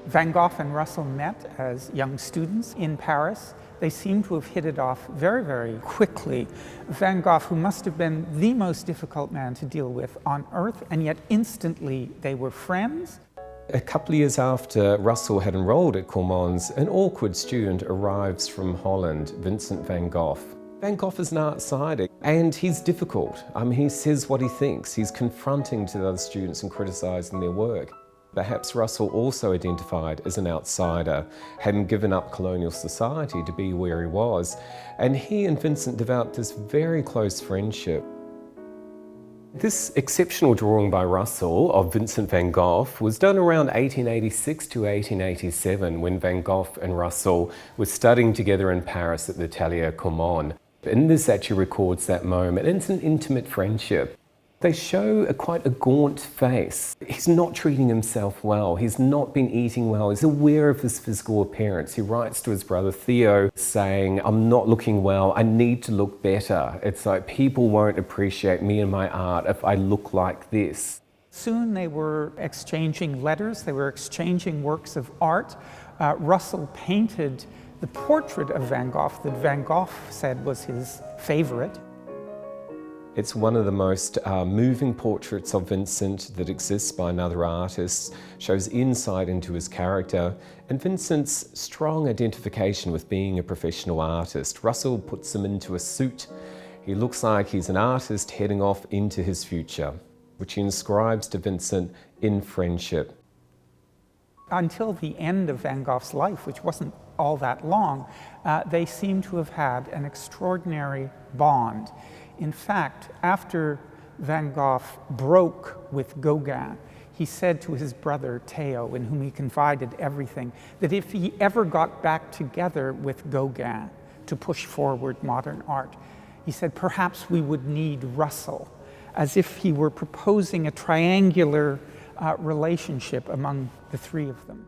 Van Gogh and Russell met as young students in Paris. They seem to have hit it off very, very quickly. Van Gogh, who must have been the most difficult man to deal with on earth, and yet instantly they were friends. A couple of years after Russell had enrolled at Courmons, an awkward student arrives from Holland, Vincent van Gogh. Van Gogh is an outsider and he's difficult. He says what he thinks. He's confronting to the other students and criticising their work. Perhaps Russell also identified as an outsider, hadn't given up colonial society to be where he was, and he and Vincent developed this very close friendship. This exceptional drawing by Russell of Vincent van Gogh was done around 1886 to 1887 when Van Gogh and Russell were studying together in Paris at the Atelier Courmons. And this actually records that moment. It's an intimate friendship. They show quite a gaunt face. He's not treating himself well. He's not been eating well. He's aware of his physical appearance. He writes to his brother Theo saying, "I'm not looking well. I need to look better. It's like people won't appreciate me and my art if I look like this." Soon they were exchanging letters. They were exchanging works of art. Russell painted the portrait of Van Gogh that Van Gogh said was his favorite. It's one of the most moving portraits of Vincent that exists by another artist, shows insight into his character, and Vincent's strong identification with being a professional artist. Russell puts him into a suit. He looks like he's an artist heading off into his future, which he inscribes to Vincent in friendship. Until the end of Van Gogh's life, which wasn't all that long, they seem to have had an extraordinary bond. In fact, after Van Gogh broke with Gauguin, he said to his brother Theo, in whom he confided everything, that if he ever got back together with Gauguin to push forward modern art, he said, perhaps we would need Russell, as if he were proposing a triangular relationship among the three of them.